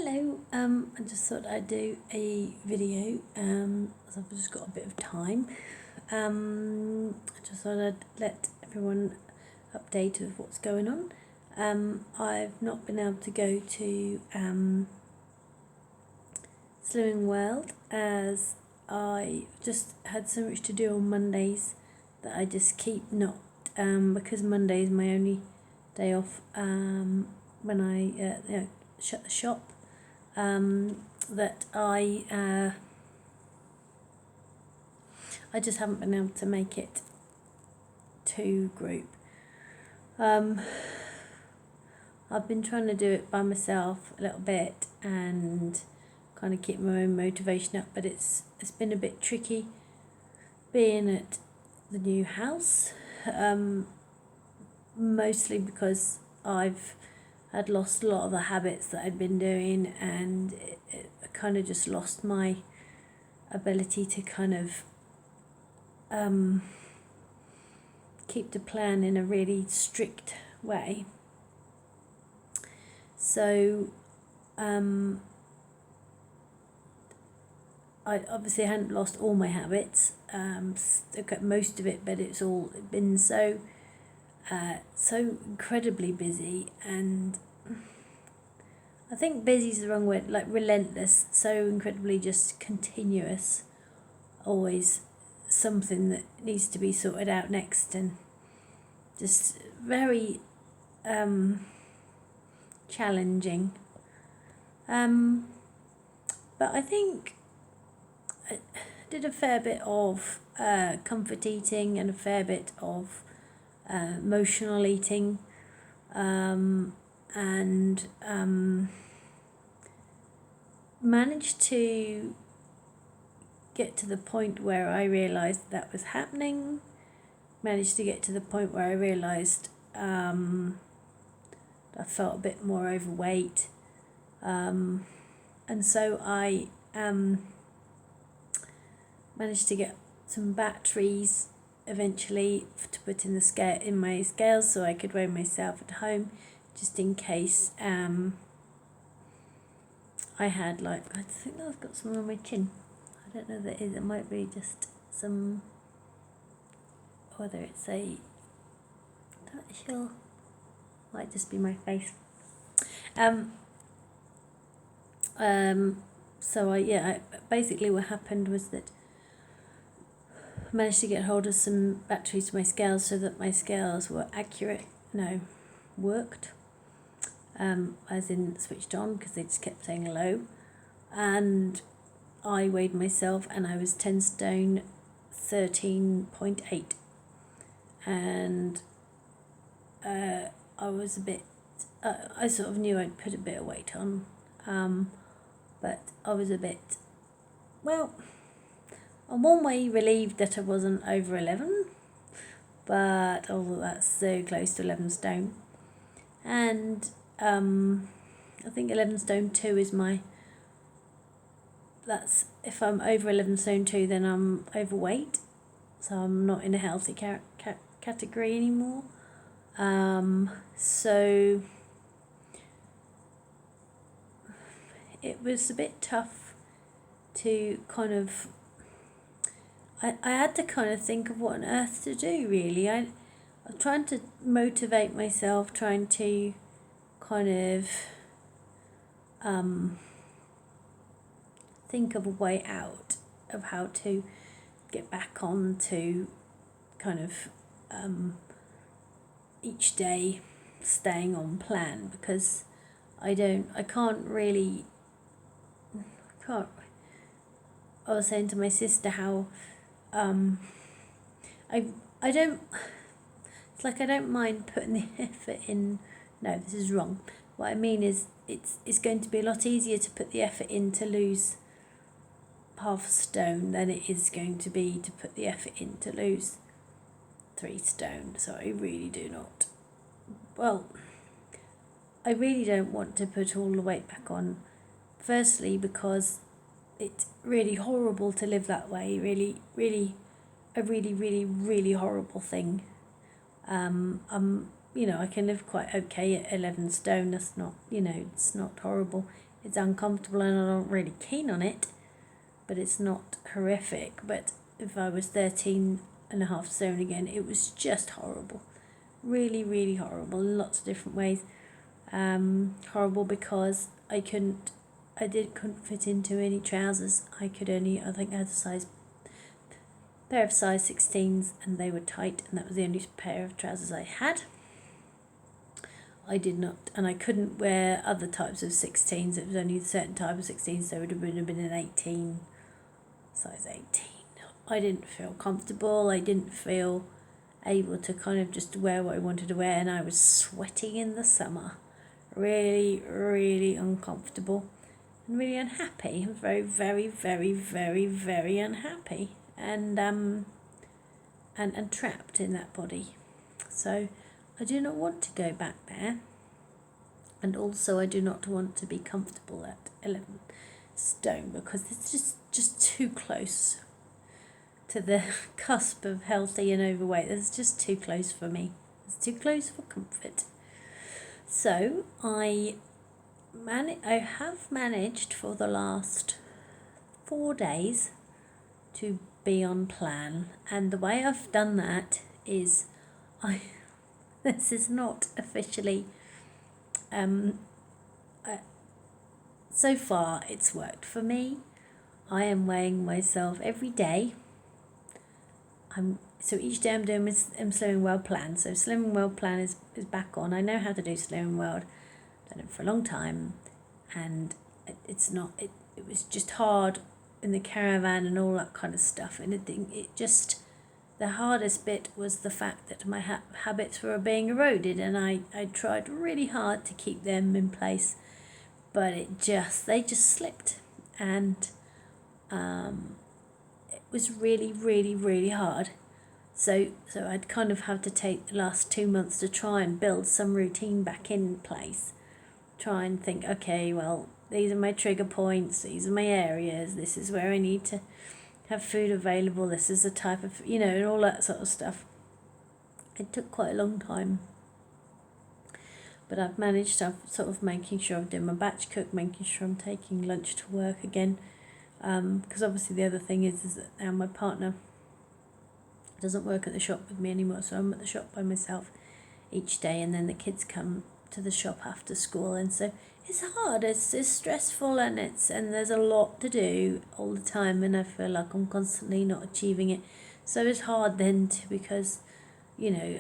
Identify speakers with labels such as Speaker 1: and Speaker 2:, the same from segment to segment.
Speaker 1: Hello, I just thought I'd do a video, as I've just got a bit of time. I just thought I'd let everyone update of what's going on. I've not been able to go to Slimming World as I just had so much to do on Mondays that I just keep not, because Monday is my only day off when I shut the shop. That I just haven't been able to make it to group. I've been trying to do it by myself a little bit and kind of keep my own motivation up, but it's been a bit tricky being at the new house, mostly because I've had lost a lot of the habits that I'd been doing, and it kind of just lost my ability to kind of keep the plan in a really strict way. So I obviously hadn't lost all my habits, still got most of it, but it's all been so incredibly busy, and I think busy is the wrong word, like relentless, so incredibly just continuous, always something that needs to be sorted out next, and just very challenging. But I think I did a fair bit of comfort eating and a fair bit of emotional eating, and managed to get to the point where I realised that was happening, managed to get to the point where I realised I felt a bit more overweight, and so I managed to get some batteries eventually to put in my scales so I could weigh myself at home, just in case I had, like, I think I've got some on my chin. I don't know that it might be just some, whether it's a, not sure, might just be my face. So basically what happened was that I managed to get hold of some batteries to my scales so that my scales were worked, as in switched on, because they just kept saying low, and I weighed myself and I was 10 stone 13.8, and I was a bit, I sort of knew I'd put a bit of weight on, but I was a bit, well, in one way relieved that I wasn't over 11, but although that's so close to 11 stone, and I think 11 stone 2 is that's, if I'm over 11 stone 2, then I'm overweight, so I'm not in a healthy category anymore. So it was a bit tough to kind of, I had to kind of think of what on earth to do, really. I'm trying to motivate myself, trying to kind of think of a way out of how to get back on to kind of each day staying on plan, because I was saying to my sister how I don't, it's like I don't mind putting the effort in. No, this is wrong. What I mean is it's going to be a lot easier to put the effort in to lose half a stone than it is going to be to put the effort in to lose 3 stone. So I really do not, well, I really don't want to put all the weight back on. Firstly, because it's really horrible to live that way, really, really, a really, really, really horrible thing. I can live quite okay at 11 stone, that's not, it's not horrible. It's uncomfortable and I'm not really keen on it, but it's not horrific. But if I was 13.5 stone again, it was just horrible. Really, really horrible in lots of different ways. Horrible because I couldn't fit into any trousers. I think I had a pair of size 16s and they were tight, and that was the only pair of trousers I had. I did not, and I couldn't wear other types of 16s. It was only a certain type of 16s, so it would have been an 18, size 18. I didn't feel comfortable. I didn't feel able to kind of just wear what I wanted to wear, and I was sweating in the summer. Really, really uncomfortable and really unhappy. I was very, very, very, very, very unhappy and trapped in that body. So I do not want to go back there, and also I do not want to be comfortable at 11 stone because it's just too close to the cusp of healthy and overweight. It's just too close for me. It's too close for comfort. So I have managed for the last 4 days to be on plan, and the way I've done that is this is not officially so far it's worked for me. I am weighing myself every day. So each day I'm doing Slimming World plan. So Slimming World plan is back on. I know how to do Slimming World. I've done it for a long time, and it was just hard in the caravan and all that kind of stuff. And the hardest bit was the fact that my habits were being eroded, and I tried really hard to keep them in place, but they just slipped, and it was really, really, really hard. So I'd kind of have to take the last 2 months to try and build some routine back in place. Try and think, okay, well, these are my trigger points, these are my areas, this is where I need to have food available, this is the type of, and all that sort of stuff. It took quite a long time. But I've managed to sort of making sure I'm doing my batch cook, making sure I'm taking lunch to work again. Because obviously the other thing is that now my partner doesn't work at the shop with me anymore, so I'm at the shop by myself each day, and then the kids come to the shop after school, and so it's hard, it's stressful, and there's a lot to do all the time, and I feel like I'm constantly not achieving it. So it's hard then because it's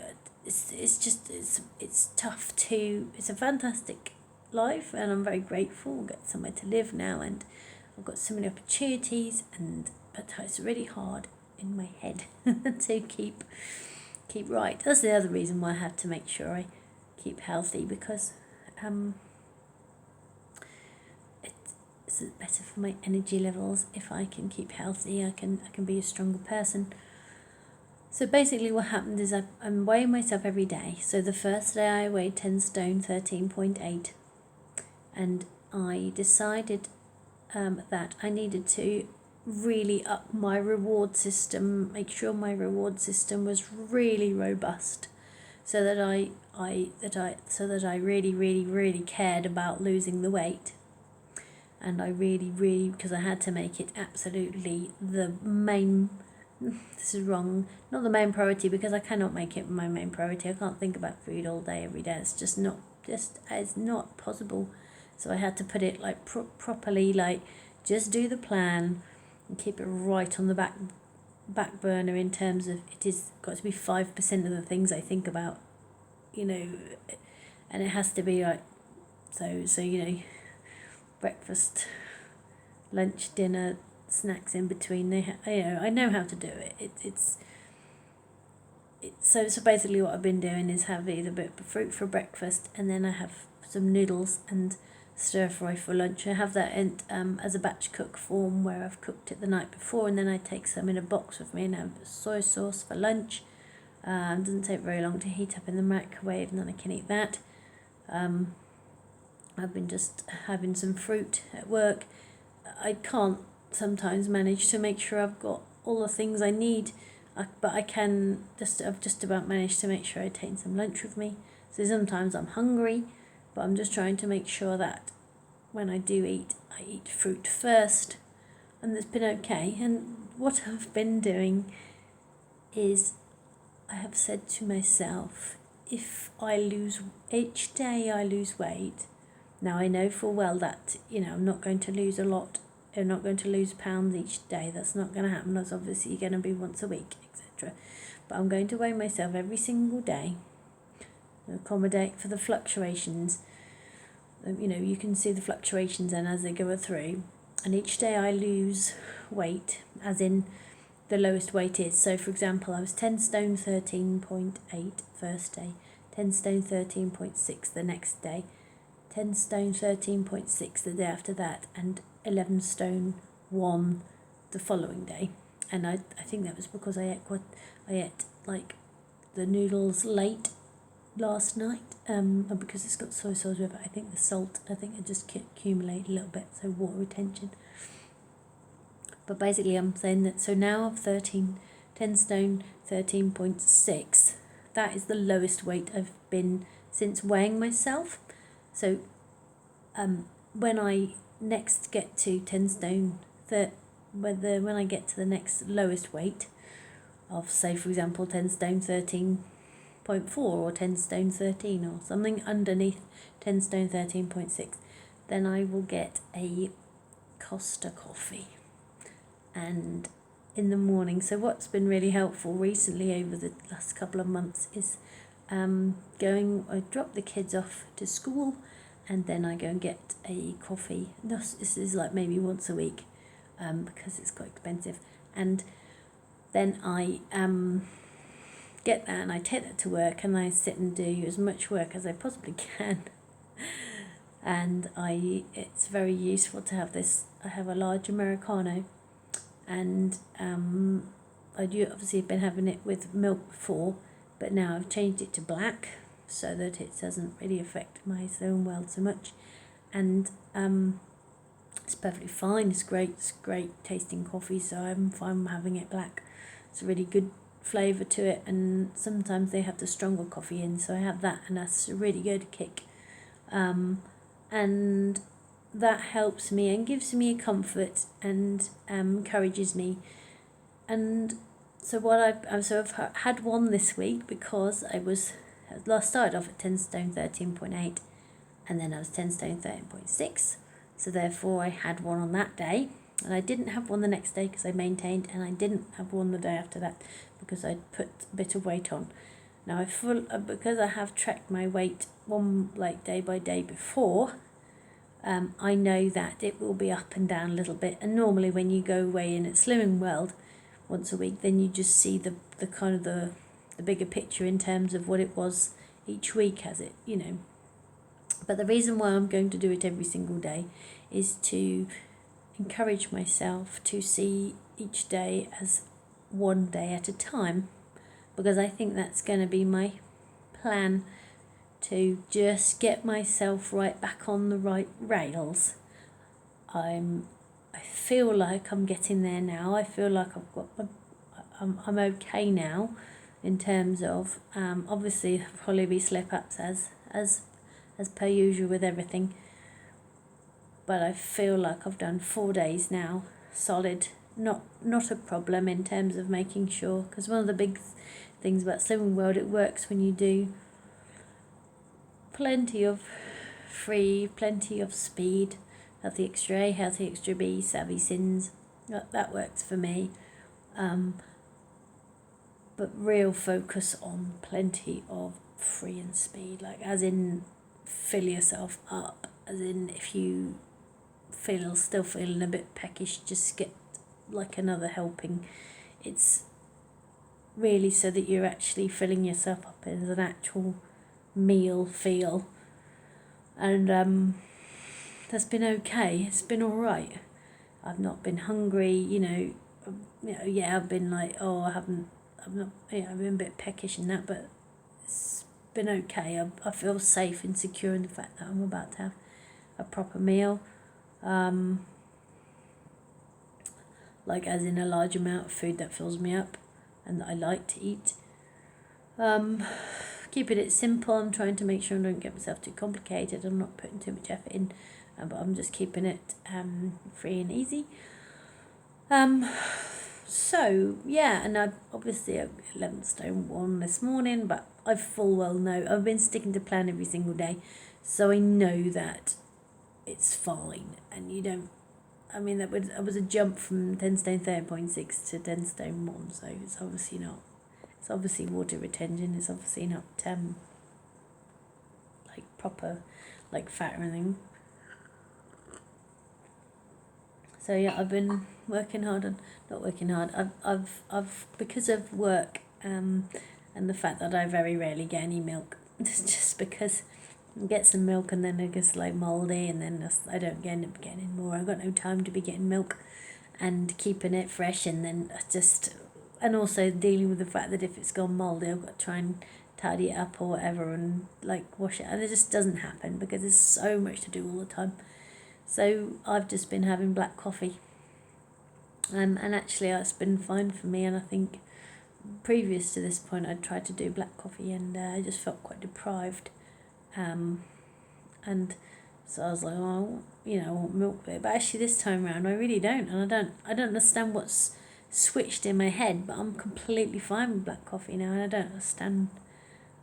Speaker 1: tough to. It's a fantastic life, and I'm very grateful. I get somewhere to live now, and I've got so many opportunities, but it's really hard in my head to keep right. That's the other reason why I have to make sure I keep healthy, because it's better for my energy levels. If I can keep healthy, I can be a stronger person. So basically what happened is I'm weighing myself every day. So the first day I weighed 10 stone, 13.8, and I decided that I needed to really up my reward system, make sure my reward system was really robust, so that I really, really, really cared about losing the weight. And I really, really, because I had to make it absolutely the main, this is wrong, not the main priority, because I cannot make it my main priority. I can't think about food all day, every day. It's it's not possible. So I had to put it like properly, like just do the plan and keep it right on the back burner, in terms of it is got to be 5% of the things I think about, and it has to be like, so breakfast, lunch, dinner, snacks in between. I know how to do it. So basically what I've been doing is have either a bit of fruit for breakfast, and then I have some noodles and stir fry for lunch. I have that as a batch cook form, where I've cooked it the night before, and then I take some in a box with me and have soy sauce for lunch. Doesn't take very long to heat up in the microwave, and then I can eat that. I've been just having some fruit at work. I can't sometimes manage to make sure I've got all the things I need, but I've just about managed to make sure I take some lunch with me. So sometimes I'm hungry, but I'm just trying to make sure that when I do eat, I eat fruit first, and it's been okay. And what I've been doing is I have said to myself, if I lose, each day I lose weight, now I know full well that, I'm not going to lose a lot. I'm not going to lose pounds each day. That's not going to happen. That's obviously going to be once a week, etc. But I'm going to weigh myself every single day, accommodate for the fluctuations. You can see the fluctuations then as they go through. And each day I lose weight, as in the lowest weight is. So, for example, I was 10 stone 13.8 first day, 10 stone 13.6 the next day, 10 stone 13.6 the day after that, and 11 stone 1 the following day. And I think that was because I ate like the noodles late last night, and because it's got soy sauce with it. I think the salt, I just accumulated a little bit, so water retention. But basically I'm saying that, so now I'm 10 stone 13.6. That is the lowest weight I've been since weighing myself. So when I next get to 10 stone, when I get to the next lowest weight of, say for example, 10 stone 13.4 or 10 stone 13 or something underneath 10 stone 13.6, then I will get a Costa coffee. And in the morning, so what's been really helpful recently over the last couple of months is I drop the kids off to school, and then I go and get a coffee. This is like maybe once a week, because it's quite expensive. And then I get that and I take that to work, and I sit and do as much work as I possibly can. And it's very useful to have this. I have a large Americano, and I do obviously have been having it with milk before, but now I've changed it to black so that it doesn't really affect my own world so much. And it's perfectly fine. It's great tasting coffee, so I'm fine having it black. It's a really good flavour to it, and sometimes they have the stronger coffee in, so I have that, and that's a really good kick. And that helps me and gives me a comfort and encourages me. And so I've had one this week, because I started off at 10 stone 13.8, and then I was 10 stone 13.6, so therefore I had one on that day, and I didn't have one the next day because I maintained, and I didn't have one the day after that because I put a bit of weight on. Now because I have tracked my weight one day by day before, I know that it will be up and down a little bit. And normally when you go weigh in at Slimming World once a week, then you just see the kind of the bigger picture in terms of what it was each week as it, But the reason why I'm going to do it every single day is to encourage myself to see each day as one day at a time, because I think that's going to be my plan, to just get myself right back on the right rails. I feel like I'm getting there now. I feel like I'm okay now, in terms of obviously there'll probably be slip ups as per usual with everything, but I feel like I've done 4 days now solid. Not a problem in terms of making sure, because one of the big things about Slimming World, it works when you do plenty of free, plenty of speed, healthy extra A, healthy extra B, savvy sins. That works for me. But real focus on plenty of free and speed, like as in fill yourself up, as in if you still feeling a bit peckish, just get like another helping. It's really so that you're actually filling yourself up as an actual meal feel. And that's been okay. It's been all right. I've not been hungry, I've been like, I've been a bit peckish in that, but it's been okay. I feel safe and secure in the fact that I'm about to have a proper meal, like as in a large amount of food that fills me up and that I like to eat. Keeping it simple. I'm trying to make sure I don't get myself too complicated. I'm not putting too much effort in but I'm just keeping it free and easy. So yeah, and I obviously 11 stone 1 this morning, but I full well know I've been sticking to plan every single day, so I know that it's fine. And you don't, I mean, that was a jump from 10 stone 13.6 to 10 stone 1, so it's obviously not, it's obviously water retention, it's obviously not like proper like fat or anything. So yeah, I've been working hard on, not working hard. I've because of work and the fact that I very rarely get any milk. It's just because I get some milk and then it gets like mouldy, and then I don't end up getting any more. I've got no time to be getting milk and keeping it fresh, and then and also dealing with the fact that if it's gone mouldy, I've got to try and tidy it up or whatever and like wash it, and it just doesn't happen because there's so much to do all the time. So I've just been having black coffee, and actually it's been fine for me. And I think previous to this point I'd tried to do black coffee, and I just felt quite deprived, and so I was like, oh, I want milk with it. But actually this time around I really don't, and I don't understand what's switched in my head, but I'm completely fine with black coffee now, and I don't understand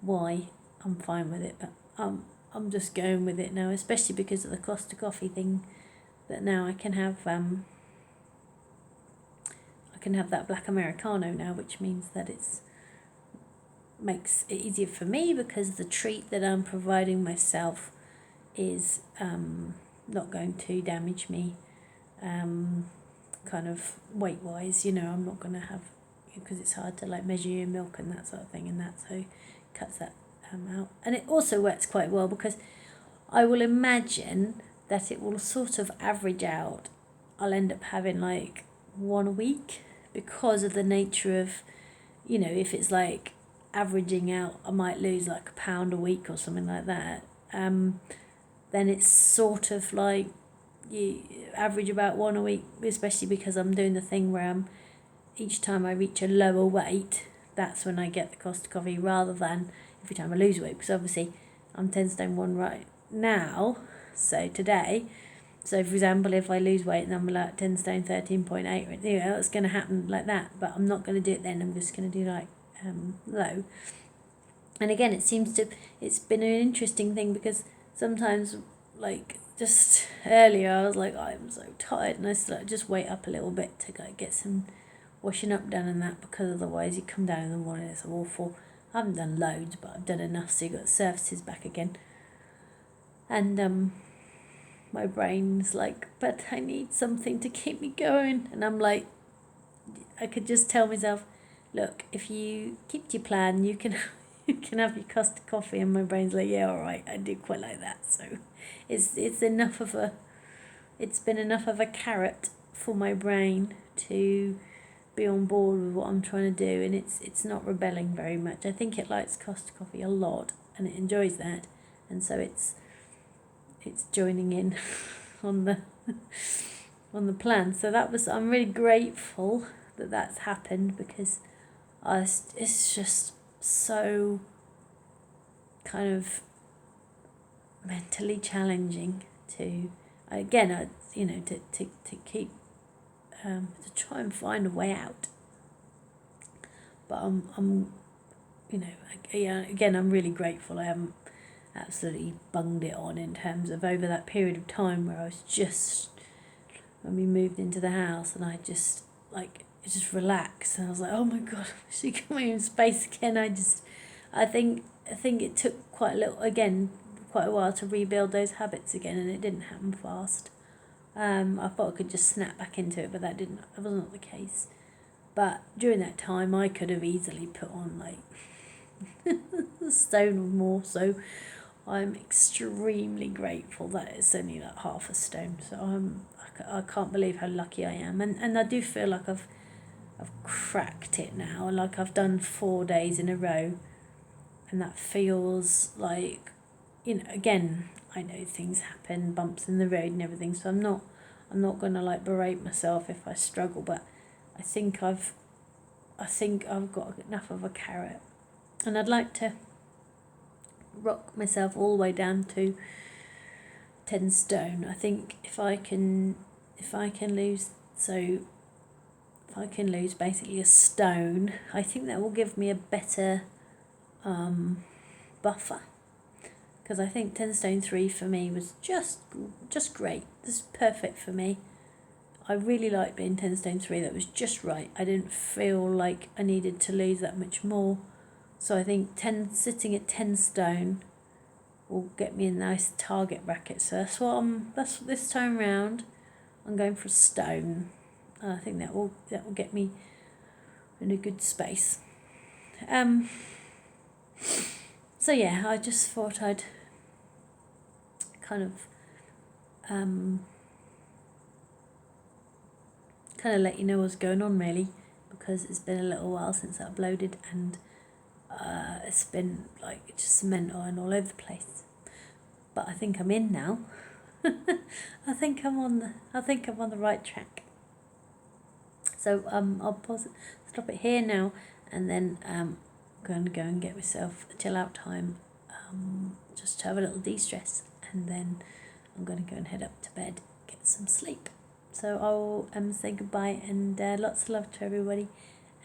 Speaker 1: why I'm fine with it, but I'm just going with it now, especially because of the Costa Coffee thing, that now I can have that black Americano now, which means that makes it easier for me because the treat that I'm providing myself is not going to damage me kind of weight wise. I'm not going to have, because it's hard to like measure your milk and that sort of thing, and that so cuts that out. And it also works quite well because I will imagine that it will sort of average out. I'll end up having like 1 a week because of the nature of, if it's like averaging out, I might lose like a pound a week or something like that. Then it's sort of like you average about 1 a week, especially because I'm doing the thing where each time I reach a lower weight, that's when I get the Costa Coffee, rather than every time I lose weight, because obviously I'm 10 stone 1 right now, so today. So for example, if I lose weight and I'm like 10 stone 13.8, it's going to happen like that, but I'm not going to do it then. I'm just going to do like low. And again, it's been an interesting thing because sometimes, like just earlier, I was like, I'm so tired, and I just wait up a little bit to go get some washing up done and that, because otherwise you come down in the morning, it's awful. I haven't done loads, but I've done enough, so you got surfaces back again. And my brain's like, but I need something to keep me going. And I'm like, I could just tell myself, look, if you keep to your plan, you can you can have your Costa Coffee. And my brain's like, yeah, all right, I do quite like that. So it's been enough of a carrot for my brain to be on board with what I'm trying to do, and it's not rebelling very much. I think it likes Costa Coffee a lot, and it enjoys that, and so it's joining in on the plan. So I'm really grateful that that's happened, because it's just so kind of mentally challenging to keep to try and find a way out. But I'm again, I'm really grateful I haven't absolutely bunged it on, in terms of over that period of time where I was just, when we moved into the house, and I just relaxed, and I was like, oh my god, I wish I got my own space again. I think it took quite a while to rebuild those habits again, and it didn't happen fast. I thought I could just snap back into it, but that wasn't the case. But during that time, I could have easily put on like a stone or more. So I'm extremely grateful that it's only like half a stone. So I can't believe how lucky I am, and I do feel like I've cracked it now. Like I've done 4 days in a row, and that feels like, again, I know things happen, bumps in the road and everything, so I'm not gonna like berate myself if I struggle, but I think I've got enough of a carrot, and I'd like to rock myself all the way down to 10 stone. I think if I can lose, if I can lose basically a stone, I think that will give me a better buffer, because I think 10 stone 3 for me was just great. This is perfect for me. I really like being 10 stone 3. That was just right. I didn't feel like I needed to lose that much more. So I think sitting at 10 stone will get me a nice target bracket. So that's this time round. I'm going for a stone. I think that will get me in a good space. So yeah, I just thought I'd kind of let you know what's going on, really, because it's been a little while since I uploaded, and it's been like just mental and all over the place. But I think I'm in now. I think I'm on the right track. So I'll stop it here now, and then I'm going to go and get myself a chill out time, just to have a little de-stress, and then I'm going to go and head up to bed, get some sleep. So I'll say goodbye, and lots of love to everybody,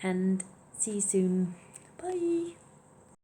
Speaker 1: and see you soon. Bye.